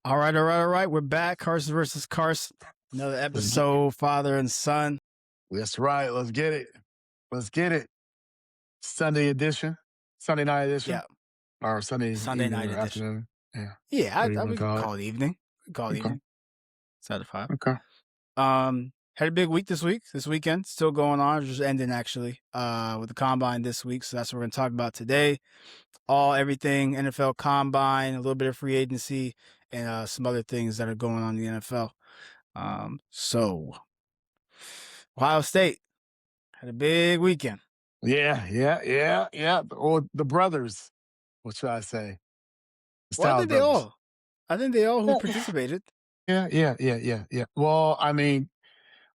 All right. We're back. Carson versus Carson. Another episode, father and son. That's right. Let's get it. Let's get it. Sunday edition, Sunday night edition, Yeah, or Sunday Sunday evening night or edition. afternoon. Yeah. Yeah, What do you want we to could call it? call it evening. Okay. It's 5. Okay. Had a big week this week. This weekend, still going on. Just ending actually. With the combine this week. So that's what we're gonna talk about today. Everything NFL combine, a little bit of free agency, and some other things that are going on in the NFL. So Ohio State had a big weekend. Yeah. Or the brothers. What should I say? The Well, Styles brothers. I think they all who Yeah. participated. Yeah. Well, I mean,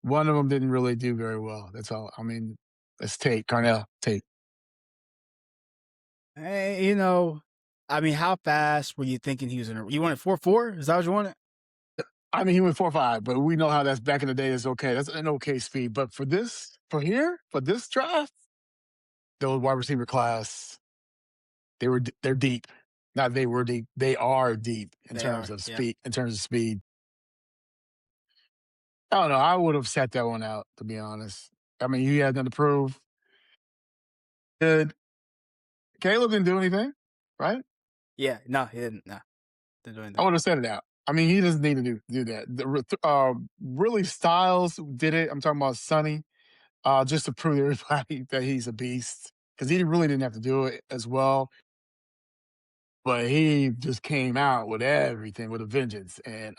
one of them didn't really do very well. That's all. I mean, it's Tate, Carnell, Tate. Hey, how fast were you thinking he was in? You wanted 4.4? Is that what you wanted? I mean, he went 4.5, but we know how that's back in the day is okay. That's an okay speed. But for this draft, those wide receiver class, they're deep. Not they were deep. They are deep in They terms are, of yeah. speed. In terms of speed, I don't know. I would have sat that one out, to be honest. I mean, you had nothing to prove. Good. Caleb didn't do anything, right? Yeah, no, he didn't. No, didn't do I anything. would have said it out. I mean, he doesn't need to do that. Really, Styles did it. I'm talking about Sonny, just to prove to everybody that he's a beast because he really didn't have to do it as well. But he just came out with everything with a vengeance, and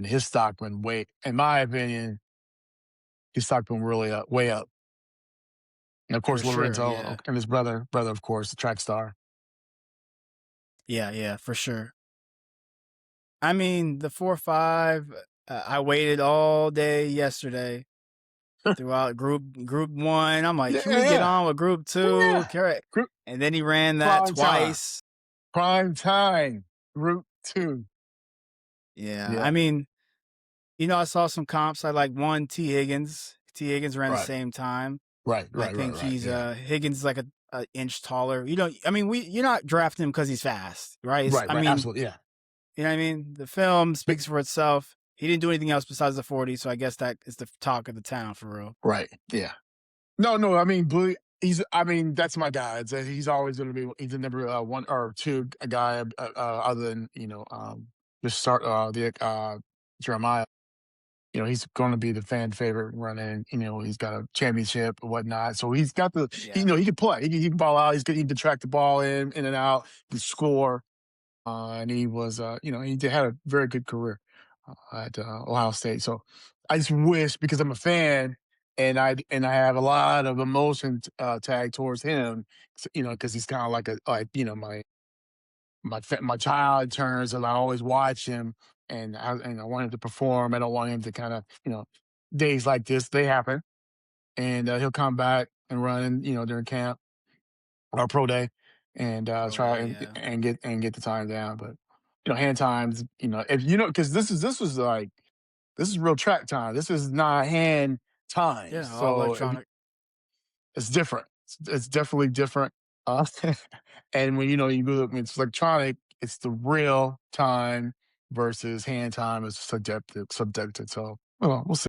his stock went way. In my opinion, his stock went really up, way up. And of course, For sure, Lorenzo yeah. and his brother, of course, the track star. Yeah, for sure. I mean, the 4.5, I waited all day yesterday throughout group 1. I'm like, can we get on with group 2? Yeah. And then he ran that Prime twice. Prime time, group 2. Yeah, I mean, I saw some comps. I like one T. Higgins. T. Higgins ran the same time. Right. I think he's Yeah. Higgins is like a inch taller. You're not drafting him because he's fast, right? Right. Absolutely. Yeah. You know what I mean? The film speaks for itself. He didn't do anything else besides the 40, so I guess that is the talk of the town for real. Right. Yeah. No. I mean, that's my guy. He's always going to be. He's the number 1 or 2 guy, other than just start Jeremiah. He's going to be the fan favorite running. He's got a championship or whatnot. So he's got the. Yeah. He can play. He can ball out. He can track the ball in and out. He can score. And he was, he had a very good career at Ohio State. So I just wish, because I'm a fan and I have a lot of emotion tag towards him, because he's kind of my child turns, and I always watch him, and I want him to perform. I don't want him to kind of, days like this, they happen, and he'll come back and run, during camp or pro day, and try and get the time down. But hand times, if because this is real track time. This is not hand time. Yeah, all So electronic. it's different. It's definitely different. Uh, and when when it's electronic, it's the real time versus hand time is subjective. So we'll see.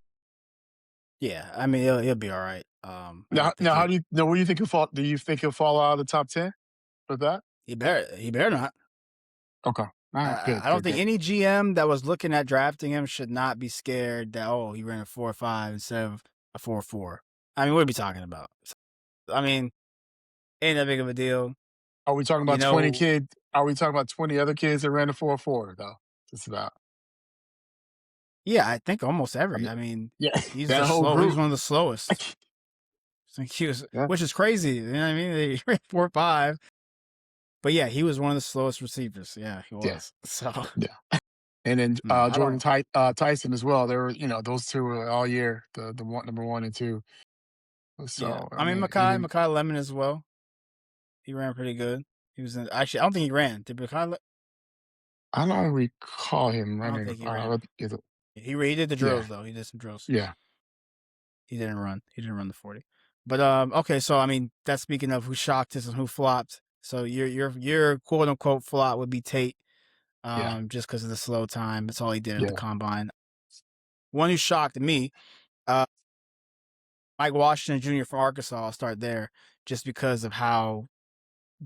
Yeah, I mean, he'll be all right. Now, how do you know? What do you think he'll fall? Do you think he'll fall out of the top 10 with that? He better not. Okay. All right. Good. I don't think any GM that was looking at drafting him should not be scared that he ran a 4.5 instead of a 4.4. I mean, what are we talking about? I mean, ain't that big of a deal. Are we talking about 20 kids? Are we talking about 20 other kids that ran a 4.4 though? Just about. Yeah, I think almost every. I mean, yeah, he's he's one of the slowest. I think he was, which is crazy. You know what I mean? He ran 4.5. But yeah, he was one of the slowest receivers. Yeah, he was. Yeah. So yeah. And then Jordan Tyson as well. They were, those two were all year, the number 1 and 2. So yeah. I mean, Makai Lemon as well. He ran pretty good. He was actually. I don't think he ran. Did Makai? I don't recall him running. I don't think he ran. He did the drills though. He did some drills. Yeah. He didn't run. He didn't run the 40. But okay. So I mean, that's speaking of who shocked us and who flopped. So your quote unquote flop would be Tate. Yeah. just because of the slow time. That's all he did at the Yeah. combine. One who shocked me, uh, Mike Washington Jr. for Arkansas. I'll start there just because of how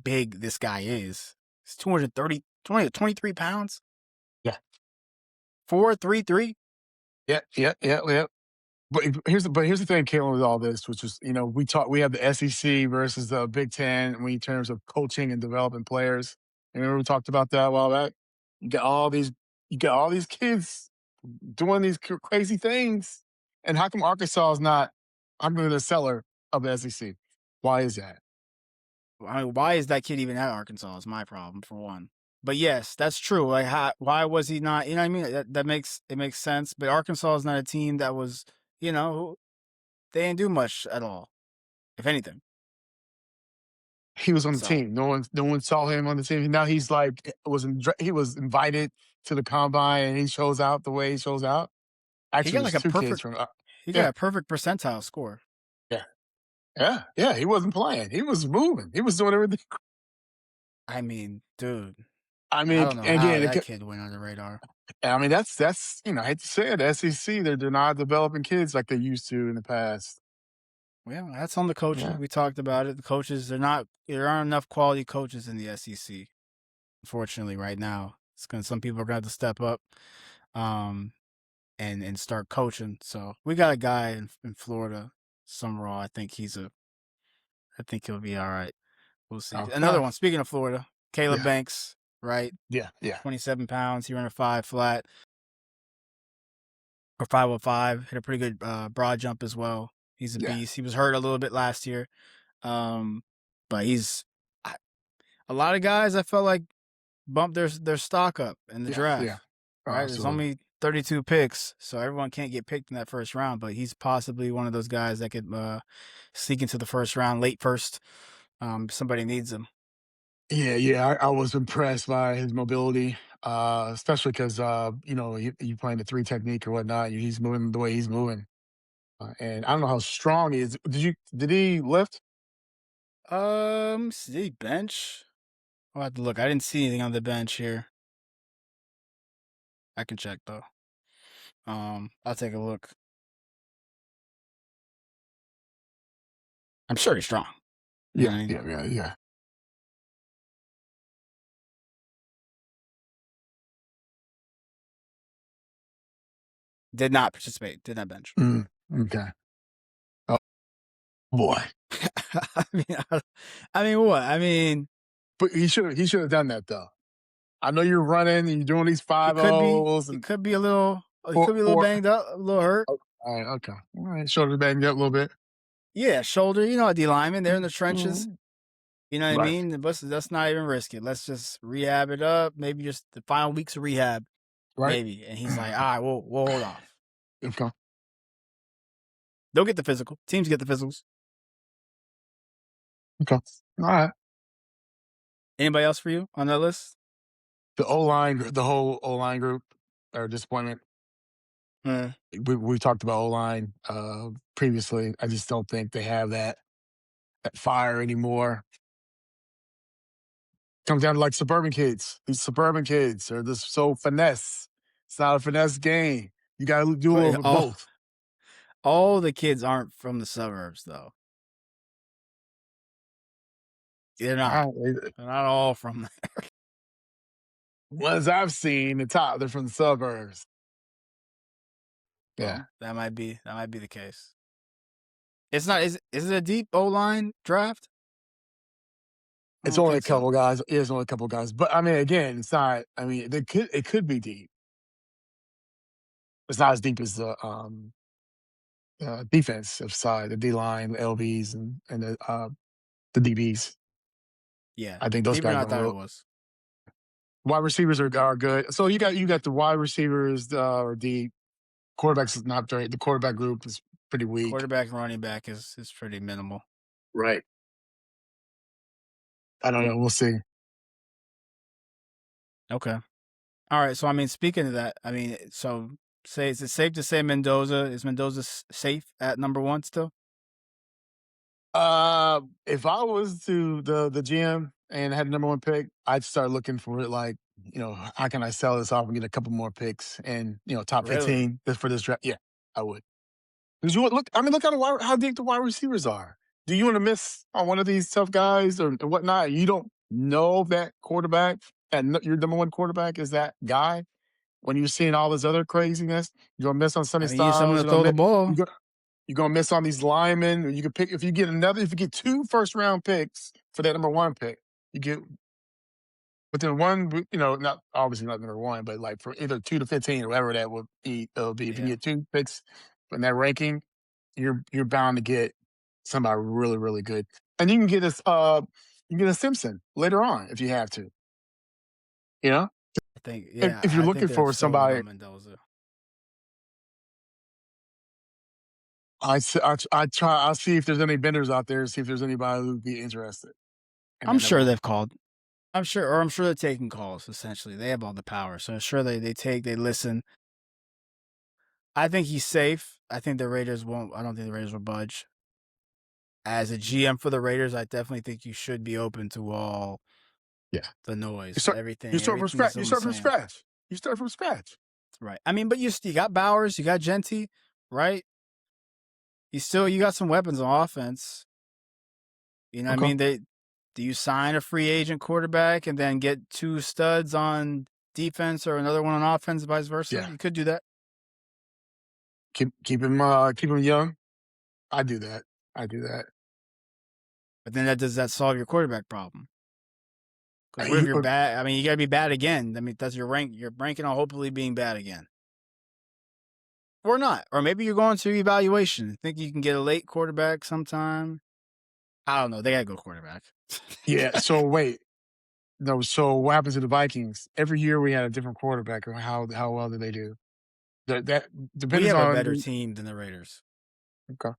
big this guy is. He's 23 pounds, Yeah. 4'3". Yeah. Yeah. Yeah. Yeah. But here's the thing, Caitlin, with all this, which is, we have the SEC versus the Big Ten in terms of coaching and developing players. And remember we talked about that a while back. You got all these you got all these kids doing these crazy things. And how come Arkansas is not? I'm going to the seller of the SEC. Why is that? I mean, why is that kid even at Arkansas? Is my problem for one. But yes, that's true. Like, why was he not? You know what I mean? That makes sense. But Arkansas is not a team that was, you know, they didn't do much at all, if anything. He was on the So team. No one saw him on the team. Now he's like he was invited to the combine and he shows out the way he shows out. he Actually, got it like was a two kids perfect, from he got yeah, a perfect percentile score. yeah, yeah, yeah. He wasn't playing. He was moving. He was doing everything. I mean, dude, I I mean, don't know how again, that kid went under the radar. I mean that's I hate to say it, the SEC they're not developing kids like they used to in the past. Well, that's on the coaches. Yeah, We talked about it. The coaches, there aren't enough quality coaches in the SEC. Unfortunately, right now, some people are gonna have to step up. Um, and start coaching. So we got a guy in Florida, Summerall. I think he'll be all right. We'll see. Another okay, one. Speaking of Florida, Caleb yeah, Banks, right? yeah, yeah, 27 pounds. He ran a 5 flat or 505. Hit a pretty good broad jump as well. He's a yeah, beast. He was hurt a little bit last year, um, but a lot of guys. I felt like bump their stock up in the yeah, yeah. draft, Oh, right? There's absolutely. only 32 picks, so everyone can't get picked in that first round, but he's possibly one of those guys that could sneak into the first round, late first. Somebody needs him. Yeah, yeah. I was impressed by his mobility, especially because you playing the three technique or whatnot. He's moving the way he's moving, and I don't know how strong he is. Did he lift? See bench. I'll have to look. I didn't see anything on the bench here. I can check though. I'll take a look. I'm sure he's strong. You know Yeah, what I mean? yeah, yeah, yeah. Did not participate. Did not bench. Mm, okay. Oh boy, I mean, I mean what? I mean, but he should have done that though. I know you're running and you're doing these he five could be. O's He and could be a little. He four could be a little four. banged up, a little hurt. Oh, all right. Shoulder banged up a little bit. Yeah, shoulder. You know, a D lineman. They're in the trenches. Mm, You know what I right. mean? But let's not even risk it. Let's just rehab it up. Maybe just the final weeks of rehab, Right. maybe. And he's like, all right, we'll hold off. Okay. They'll get the physical. Teams get the physicals. Okay. All right. Anybody else for you on that list? The whole O line group are disappointment. Uh, We talked about O line previously. I just don't think they have that fire anymore. Comes down to like suburban kids. These suburban kids are just so finesse. It's not a finesse game. You got to do a little but bit of both, all the kids aren't from the suburbs, though. They're not. right? They're not all from there. Ones I've seen, the top, they're from the suburbs. Yeah. Well, that might be the case. It's not. Is it a deep O line draft? I It's don't only a think so. couple guys. It is only a couple guys. But I mean, again, it's not, I mean, it could be deep. It's not as deep as the defensive side, the D line, the LBs, and the DBs. Yeah, I think those deeper guys than I are thought it real. was. Wide receivers are good. So you got the wide receivers or the quarterbacks is not very. The quarterback group is pretty weak. Quarterback and running back is pretty minimal. Right. I don't know. We'll see. Okay. All right. So I mean, speaking of that, I mean, so say is it safe to say Mendoza is Mendoza safe at number one still? If I was to the GM and had the number one pick, I'd start looking for it like how can I sell this off and get a couple more picks and top Really? 15 just for this draft? Yeah, I would. Because you would look. I mean, look how deep the wide receivers are. Do you want to miss on one of these tough guys or whatnot? You don't know if that quarterback and your number one quarterback is that guy. When you're seeing all this other craziness, you're gonna miss on Sunny I mean, you need someone Styles. to throw the You're ball. gonna you're gonna miss on these linemen. Or you could pick if you get two first round picks for that number one pick. You get within one, not obviously not number one, but like for either 2 to 15 or whatever that would be. It'll be if you Yeah, get two picks in that ranking, you're bound to get somebody really really good, and you can get a Simpson later on if you have to. You know, if you're I think looking they're for sold somebody, on Mendoza. I'll see if there's any vendors out there, see if there's anybody who'd be interested in I'm that number sure one. they've called. I'm sure they're taking calls. Essentially, they have all the power, so I'm sure they listen. I think he's safe. I think the Raiders won't. I don't think the Raiders will budge. As a GM for the Raiders, I definitely think you should be open to all Yeah, the you noise, start you everything, start from everything that scratch. You someone's start from saying. scratch. You start from scratch. Right. I mean, but you got Bowers, you got Genty, right? You got some weapons on offense. You know what I Okay. mean? Do you sign a free agent quarterback and then get two studs on defense or another one on offense, vice versa? Yeah. You could do that. Keep him young. I do that. I do that. But then does that solve your quarterback problem? Because what if You, you're bad? I mean, you got to be bad again. I mean, that's your rank. You're ranking on hopefully being bad again, or not, or maybe you're going to evaluation. Think you can get a late quarterback sometime. I don't know. They got to go quarterback. yeah. So wait. No. So what happens to the Vikings? Every year we had a different quarterback. And how well do they do? That We depends have a better on. team than the Raiders. Okay.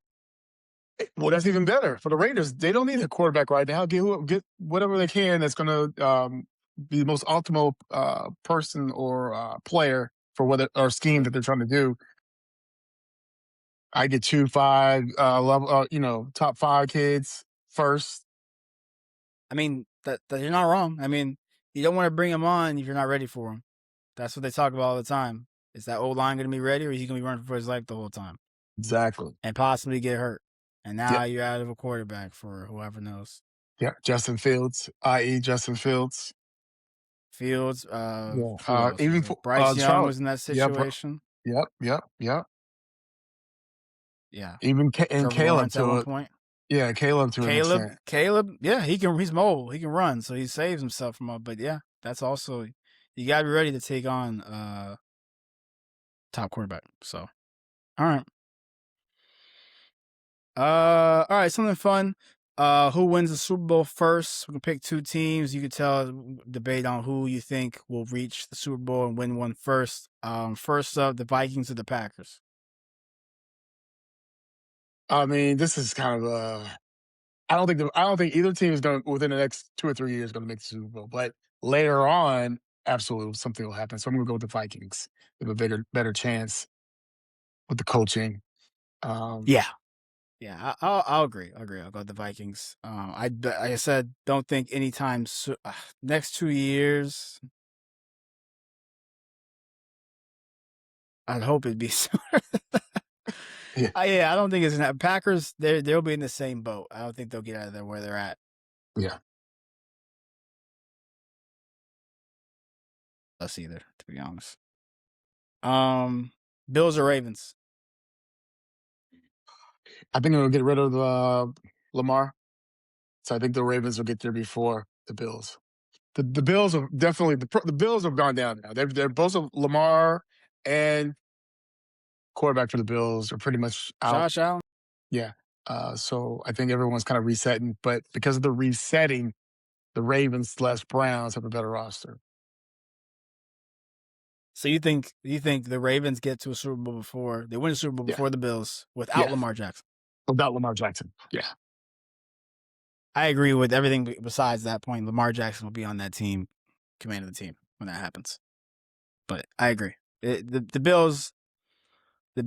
Well, that's even better for the Raiders. They don't need a quarterback right now. Get whatever they can that's going to be the most optimal person or player for whether or scheme that they're trying to do. I get 2, 5, level, top 5 kids first. I mean, that you're not wrong. I mean, you don't want to bring him on if you're not ready for him. That's what they talk about all the time. Is that old line going to be ready, or is he going to be running for his life the whole time Exactly. and possibly get hurt? And Yep. now you're out of a quarterback for whoever knows. Yep. Justin Fields, i.e., Justin Fields. Fields. Yeah. Who else Even was it? for Bryce Young Charlotte. was in that Yep. situation. Yep. Yep. Yep. Yeah, Even and Trevor Caleb Lawrence at to one it. point. Yeah, Caleb to an extent. Caleb. Yeah, he can. He's mobile. He can run, so he saves himself from up. But yeah, that's also you got to be ready to take on top quarterback. So all right. All right, something fun. Who wins the Super Bowl first? We can pick two teams. You could debate on who you think will reach the Super Bowl and win one first. First up, the Vikings or the Packers. I mean, this is kind of a. I don't think either team is going to within the next 2 or 3 years going to make the Super Bowl. But later on, absolutely something will happen. So I'm going to go with the Vikings. They have a better chance with the coaching. Um, Yeah, yeah, I'll agree. I'll agree. I'll go with the Vikings. Like I said, don't think anytime next 2 years. I'd hope it'd be sooner. yeah, Yeah, I don't think it's gonna. Packers. They'll be in the same boat. I don't think they'll get out of there where they're at. yeah. Us either, to be honest. Um, Bills or Ravens? I think they'll get rid of Lamar. So I think the Ravens will get there before the Bills. The Bills have definitely the Bills have gone down now. They're both Lamar and quarterback for the Bills are pretty much out. Josh Allen. Yeah. So I think everyone's kind of resetting, but because of the resetting, the Ravens/Browns have a better roster. So you think the Ravens get to a Super Bowl before they win a Super Bowl Yeah. before the Bills without Yeah. Lamar Jackson? Without Lamar Jackson. Yeah. I agree with everything besides that point. Lamar Jackson will be on that team, command of the team when that happens. But I agree. The Bills, they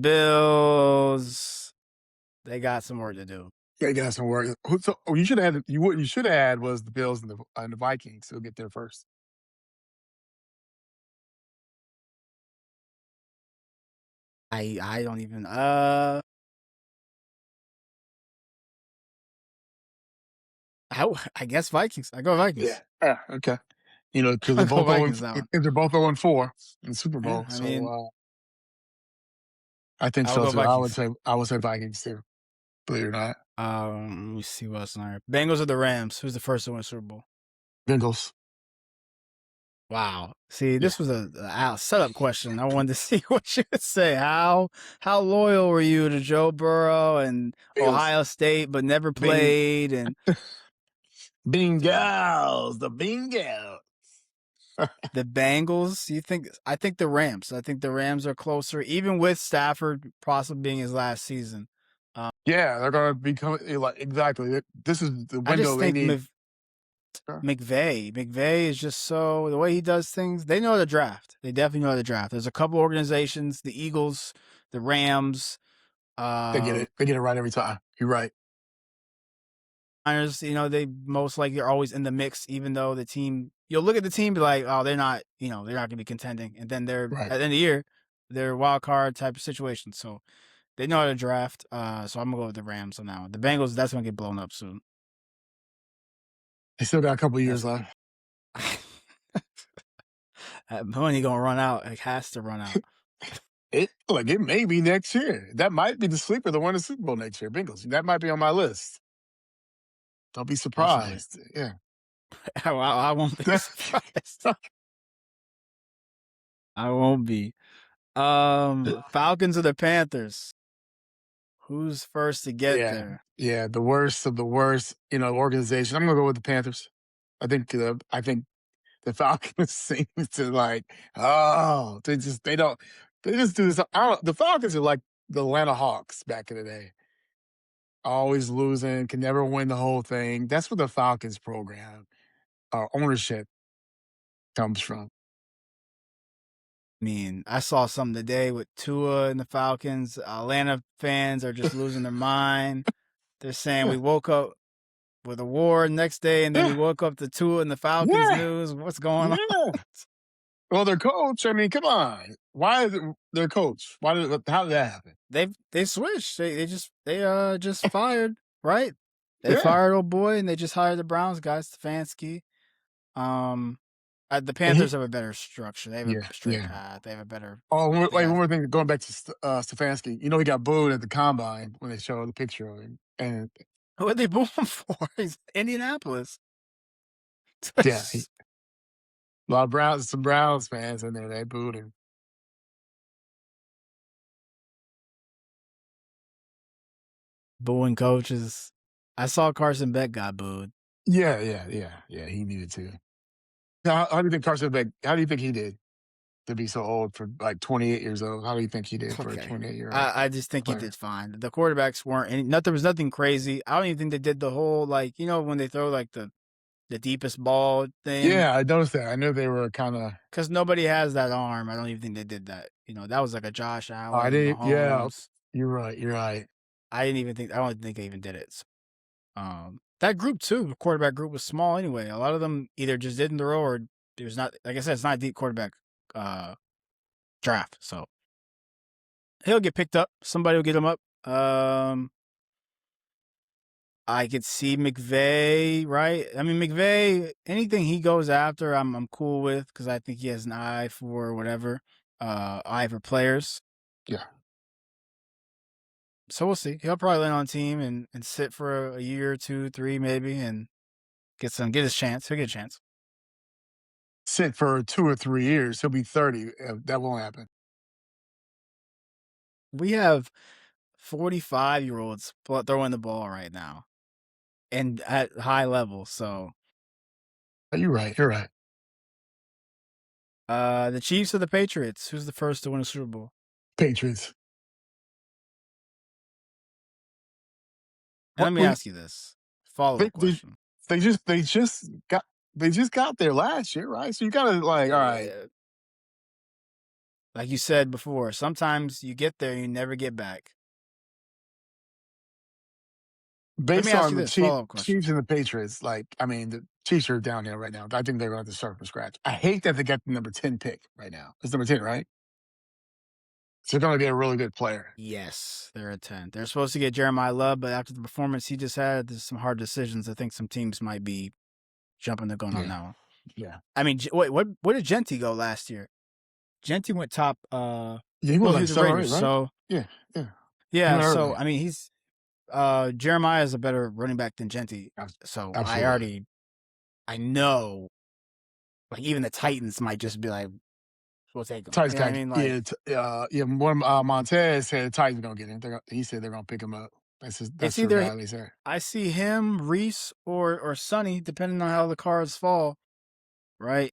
got some work to do. They got some work. You should have had was the Bills and the Vikings. Who'll get there first. I don't even I guess Vikings. I go Yeah. Vikings. Yeah. Okay. You know, because I they're go both 0 Vikings that one. they're both 0-4 in the Super Yeah, Bowl. I So mean, I think I will so go too. Vikings. I would say Vikings too. Believe it or not, Let me see what's on here. Bengals or the Rams? Who's the first to win Super Bowl? Bengals. Wow. See, Yeah. this was a setup question. I wanted to see what you would say. How loyal were you to Joe Burrow and Bengals. Ohio State, but never Bing played? And dude, Bengals. The Bengals. the Bengals. You think? I think the Rams. I think the Rams are closer, even with Stafford possibly being his last season. Um, Yeah, they're gonna become like exactly. This is the I window just they think need. McVay is just so the way he does things. They know the draft. They definitely know the draft. There's a couple organizations, the Eagles, the Rams, They get uh, it. They get it right every time. You're right. Niners. They most likely are always in the mix, even though the team. You'll look at the team and be like, oh, they're not. They're not going to be contending, and then they're Right. at the end of the year, they're a wild card type of situation. So they know how to draft. So I'm gonna go with the Rams on that one. The Bengals, that's gonna get blown up soon. They still got a couple of years That's left. that money gonna run out. It has to run out. It may be next year. That might be the sleeper, the one in the Super Bowl next year. Bengals. That might be on my list. Don't be Possibly. surprised. Yeah. I won't be surprised. I won't be. Falcons or the Panthers? Who's first to get Yeah. there? Yeah. The worst of the worst, organization. I'm gonna go with the Panthers. I think the Falcons seem to like, oh, they just do this. The Falcons are like the Atlanta Hawks back in the day. Always losing, can never win the whole thing. That's what the Falcons program ownership comes from. I mean, I saw something today with Tua and the Falcons. Atlanta fans are just losing their mind. They're saying Yeah. we woke up with a war next day, and then we Yeah. woke up to Tua and the Falcons Yeah. news. What's going on? Yeah. Well, their coach, I mean, come on. Why is it their coach? How did that happen? They switched. They just fired, right? They Yeah. fired old boy and they just hired the Browns guy, Stefanski. Um, the And Panthers have a better structure. They have a yeah, straight yeah. path. They have a better. Oh, They wait, one got more thing. Going back to Stefanski, he got booed at the combine when they showed the picture of him. And what are they booing for? He's Indianapolis. yeah, a lot of some Browns fans in there, they booed him. Booing coaches. I saw Carson Beck got booed. Yeah, yeah, yeah, yeah. He needed to. How do you think how do you think he did to be so old for like 28 years old? How do you think he did for a Okay. 28-year-old I just think he player? did fine. The quarterbacks weren't any. Nothing. There was nothing crazy. I don't even think they did the whole when they throw like the deepest ball thing. Yeah, I noticed that. I knew they were kind of. Because nobody has that arm. I don't even think they did that. That was like a Josh I Allen, didn't. Yeah, Mahomes. you're right. You're right. I don't think they even did it. So, that group too, the quarterback group was small anyway. A lot of them either just didn't throw or there's not, like I said, it's not a deep quarterback uh, draft. So he'll get picked up. Somebody will get him up. I could see McVay, right? I mean, McVay, anything he goes after, I'm cool with because I think he has an eye for whatever, eye for players. Yeah. So we'll see. He'll probably land on team and sit for a year, two, three, maybe, and get his chance. He'll get a chance. Sit for 2 or 3 years. He'll be 30. That won't happen. We have 45-year-olds throwing the ball right now and at high level. So You're right. You're right. the Chiefs or the Patriots? Who's the first to win a Super Bowl? Patriots. And What let me we ask you this follow they, up they, question. they just got there last year, right? So you gotta like, all right, Uh, like you said before, sometimes you get there and you never get back. Let me based ask you on the this follow up question. Chiefs and the Patriots, like, I mean, the Chiefs are down here right now. I think they're going to have to start from scratch. I hate that they got the number 10 pick right now. It's number 10, right? So they're going to get a really good player. Yes, they're a 10. They're supposed to get Jeremiah Love, but after the performance he just had, there's some hard decisions. I think some teams might be jumping the gun on Yeah. that one. Yeah. I mean, wait, where did Genti go last year? Genti went top. Yeah. He was Well, he like was the 7 or Raiders. 8, right? So Yeah. Yeah. He yeah. went So early. I mean, he's Jeremiah is a better running back than Genti. So Absolutely. I know, like even the Titans might just be like, we'll take him. Titans You know what I got mean? Like yeah, yeah. One Montez said the Titans gonna get him. He said they're gonna pick him up. it's That's their either guy. They said. I see him, Reese, or Sonny, depending on how the cards fall. Right?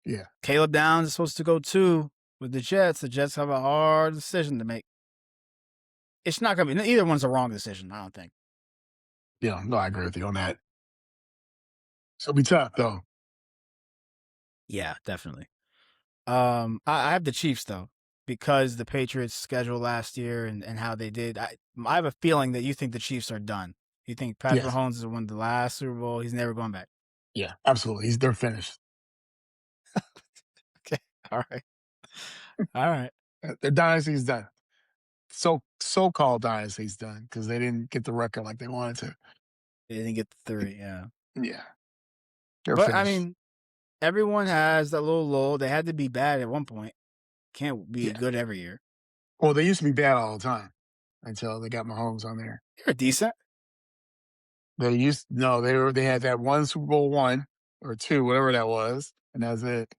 Yeah, Caleb Downs is supposed to go too with the Jets. The Jets have a hard decision to make. It's not gonna be either one's a wrong decision. I don't think. yeah. No, I agree with you on that. So it'll be tough though. Yeah, definitely. I have the Chiefs though because the Patriots' schedule last year and how they did. I have a feeling that you think the Chiefs are done. You think Patrick Yes, Mahomes has won the last Super Bowl. He's never going back. yeah, absolutely. They're finished. Okay. All right. All right. Their dynasty's done. So called dynasty's done because they didn't get the record like they wanted to. They didn't get the three. Yeah. Yeah, they're But I finished. mean, everyone has that little lull. They had to be bad at one point. Can't be Yeah. good every year. Well, they used to be bad all the time until they got Mahomes on there. They're decent. They used no, they had that one Super Bowl one or two, whatever that was, and that's it.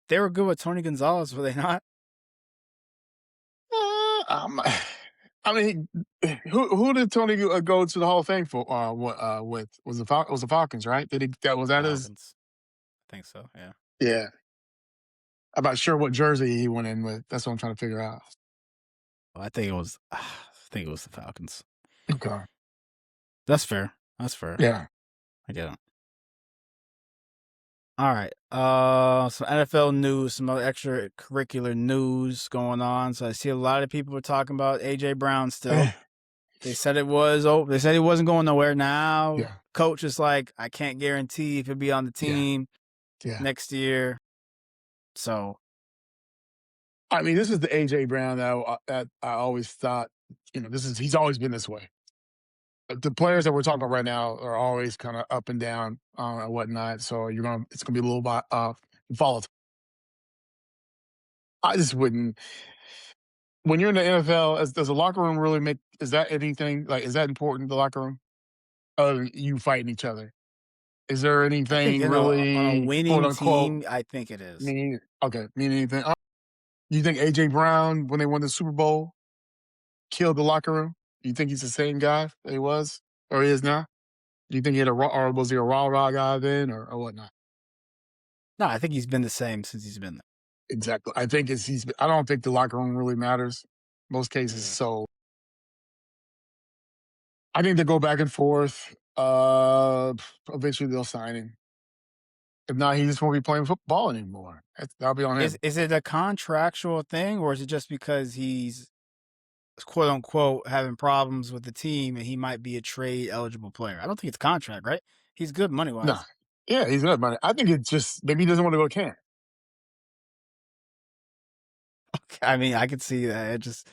They were good with Tony Gonzalez, were they not? I mean, who did Tony go to the Hall of Fame for? With was the Falcons, right? Did he? That was that his? Falcons. I think so. Yeah. Yeah, I'm not sure what jersey he went in with. That's what I'm trying to figure out. Well, I think it was. I think it was the Falcons. Okay. That's fair. That's fair. Yeah. I get it. All right. Some NFL news, some other extracurricular news going on. So I see a lot of people are talking about AJ Brown still. Eh, They said it was oh, they said he wasn't going nowhere. Now yeah. coach is like, I can't guarantee if he'll be on the Yeah. team Yeah. next year. So I mean, this is the AJ Brown that I always thought. He's always been this way. The players that we're talking about right now are always kind of up and down and whatnot. So it's gonna be a little bit volatile. I just wouldn't. When you're in the NFL, does the locker room really make? Is that anything like? Is that important? The locker room, other than you fighting each other, is there I think anything on a really quote winning unquote team, I think it is. mean? Okay, mean anything? You think AJ Brown, when they won the Super Bowl, killed the locker room? You think he's the same guy that he was or he is now? Do you think he had or was he a raw guy then or whatnot? No, I think he's been the same since he's been Exactly. I think I don't think the locker room really matters most there. cases. Yeah. So I think they go back and forth. Eventually they'll sign him. If not, he just won't be playing football anymore. That'll be on him. Is it a contractual thing or is it just because he's quote unquote having problems with the team and he might be a trade eligible player? I don't think it's contract, right? He's good money No. wise. Yeah, he's good, man. I think it's just maybe he doesn't want to go to camp. I mean, I could see that. It just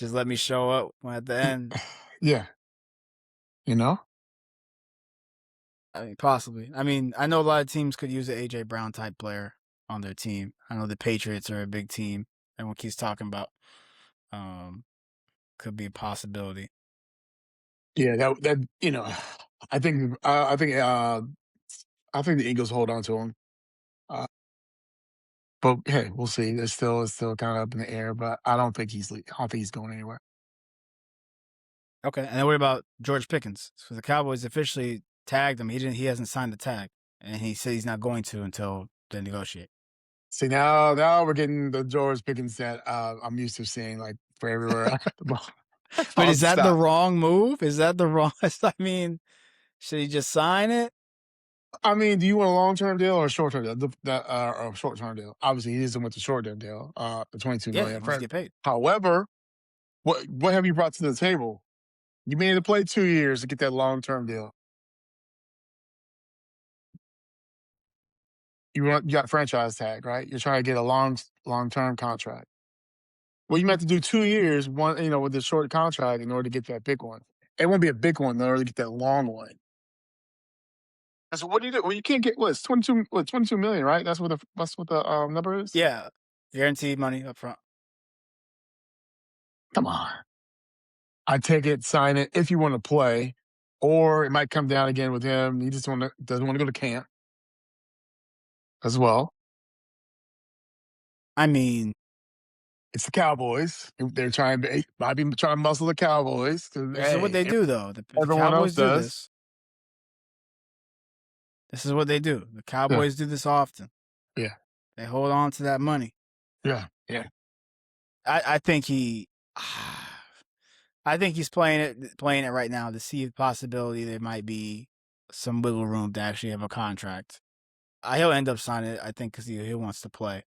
let me show up at the end. Yeah, you know. I mean, possibly. I mean, I know a lot of teams could use an AJ Brown type player on their team. I know the Patriots are a big team. Everyone keeps talking about. Um, could be a possibility. Yeah, I think I think the Eagles hold on to him. Uh, but hey, we'll see. It's still kind of up in the air. But I don't think I don't think he's going anywhere. Okay, and then what about George Pickens? So the Cowboys officially tagged him. He hasn't signed the tag, and he said he's not going to until they negotiate. See now we're getting the George Pickens that I'm used to seeing like for everywhere. But Oh, is that the stop. wrong move? Is that the wrong? I mean, should he just sign it? I mean, do you want a long term deal or a short term deal? Or a short term deal. Obviously, he doesn't want the short term deal. The 22 Yeah, he million. wants to get paid. However, what have you brought to the table? You made to play 2 years to get that long term deal. You got franchise tag, right? You're trying to get a long term contract. Well, you might have to do 2 years, one, with the short contract in order to get that big one. It won't be a big one in order to get that long one. And so what do you do? Well, you can't get what? It's 22, what, 22 million, right? That's what the number is? Yeah, guaranteed money up front. Come on. I take it, sign it if you want to play, or it might come down again with him. He just doesn't want to go to camp as well. I mean, It's the Cowboys. They're trying to might be trying to muscle the Cowboys. 'Cause, this is what hey, they do, though. The everyone else Cowboys do does. this. This is what they do. The Yeah, Cowboys do this often. yeah, They hold on to that money. yeah, yeah. I think he, I think he's playing it right now to see the possibility there might be some wiggle room to actually have a contract. He'll end up signing it, I think, because he wants to play.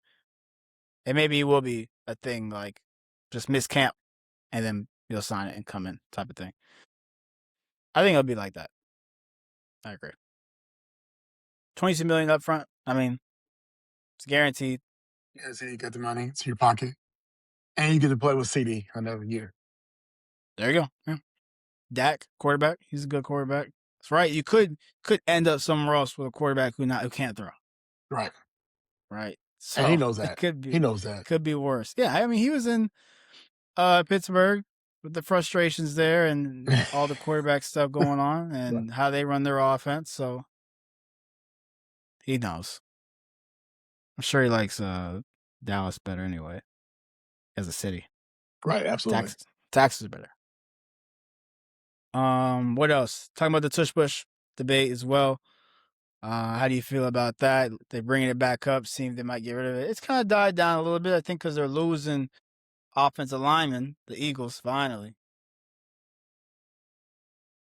And maybe it will be a thing like just miss camp and then he'll sign it and come in type of thing. I think it'll be like that. I agree. 22 million up front. I mean, it's guaranteed. Yeah, so you got the money. It's in your pocket. And you get to play with CD another year. There you go. Yeah. Dak, quarterback. He's a good quarterback. That's right. You could end up somewhere else with a quarterback who can't throw. Right. Right. And he So knows it that. could be He knows that. worse. Yeah, I mean he was in Pittsburgh with the frustrations there and all the quarterback stuff going on Right. and how they run their offense. So he knows. I'm sure he likes Dallas better anyway as a city. Right, absolutely. Taxes are better. What else? Talking about the Tush Push debate as well. How do you feel about that? They're bringing it back up, seeing if they might get rid of it. It's kind of died down a little bit, I think, because they're losing offensive linemen, the Eagles, finally.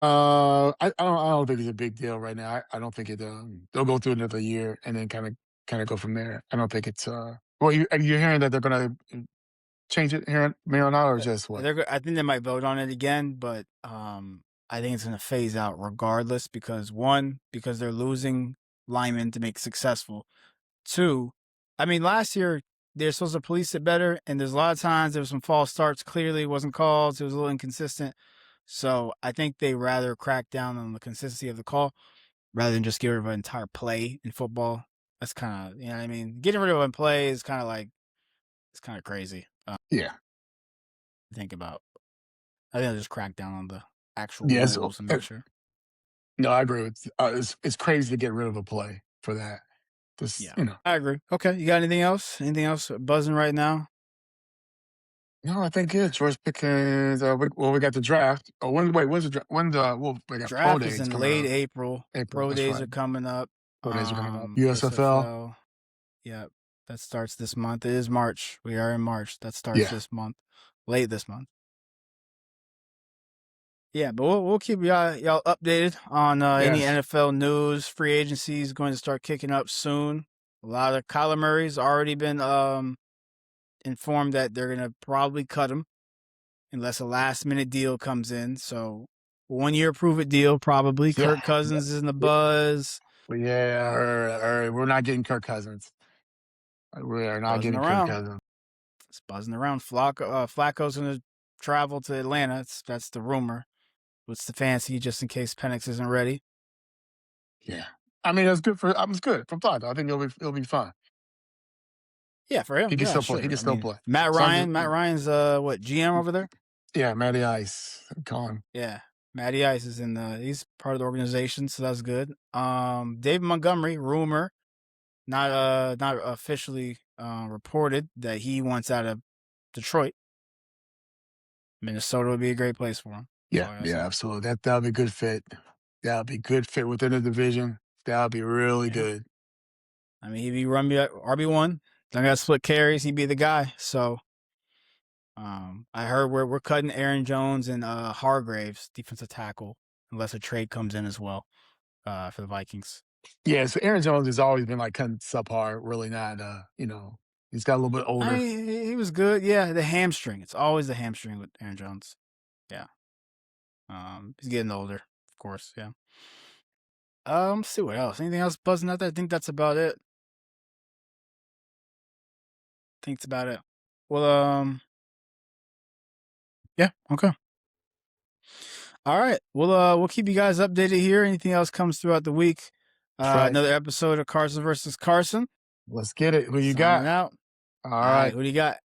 I don't think it's a big deal right now. I don't think it. They'll go through another year and then kind of go from there. I don't think it's. Well, you're hearing that they're gonna change it here or not, or just what? I think they might vote on it again, but I think it's going to phase out regardless because one, because they're losing linemen to make it successful. Two, I mean, last year they're supposed to police it better, and there's a lot of times there was some false starts. Clearly, it wasn't called. So it was a little inconsistent. So I think they rather crack down on the consistency of the call rather than just get rid of an entire play in football. That's kind of, you know what I mean? Getting rid of a play is kind of like, it's kind of crazy Yeah, to think about. I think they'll just crack down on the actual yes. rules and make sure. No, I agree with. It's crazy to get rid of a play for that. Just Yeah, I agree. Okay, you got anything else? Anything else buzzing right now? No, I think it's George Pickens. We got the draft. Oh, when's the draft? We got pro Draft is days in coming late up. April. April. Pro That's days right. are coming up. Pro days are coming up. USFL. USFL. Yep, that starts this month. It is March. We are in March. That starts Yeah. this month, late this month. Yeah, but we'll keep y'all updated on any Yes. NFL news. Free agency is going to start kicking up soon. A lot of Kyler Murray's already been informed that they're gonna probably cut him unless a last minute deal comes in. So 1 year prove it deal probably. Yeah. Kirk Cousins is in the Yeah. buzz, Yeah. All right. We're not getting Kirk Cousins. We are not buzzing getting Kirk around. Cousins. It's buzzing around. Flacco's gonna travel to Atlanta. That's the rumor. With Stefanski just in case Penix isn't ready. Yeah. I mean, that's good for. It's good for Flacco. I think it'll be fun. Yeah, for He him. can Yeah, still play. He sure. can I still mean, play. Matt So I'm Ryan. just, Matt Ryan's what GM over there? yeah, Matty Ice. Call him. Yeah. Matty Ice is in the he's part of the organization, so that's good. David Montgomery, rumor, not officially reported that he wants out of Detroit. Minnesota would be a great place for him. That's Yeah. all I gotta Yeah. say. Absolutely. That'll be a good fit. That'll be good fit within the division. That'll be really Yeah. good. I mean, he'd be run RB1. Don't got split carries. He'd be the guy. So, I heard we're cutting Aaron Jones and Hargraves, defensive tackle, unless a trade comes in as well for the Vikings. Yeah, so Aaron Jones has always been like kind of subpar, really not. He's got a little bit I older. mean, he was good. Yeah, the hamstring. It's always the hamstring with Aaron Jones. Yeah. He's getting older, of course. Yeah. Let's see what else. Anything else buzzing out there? I think that's about it. I think it's about it. Well, Yeah. Okay. All right. We'll keep you guys updated here. Anything else comes throughout the week. That's right. Another episode of Carson versus Carson. Let's get it. Who you Signing got? out. All All right. right. Who do you got?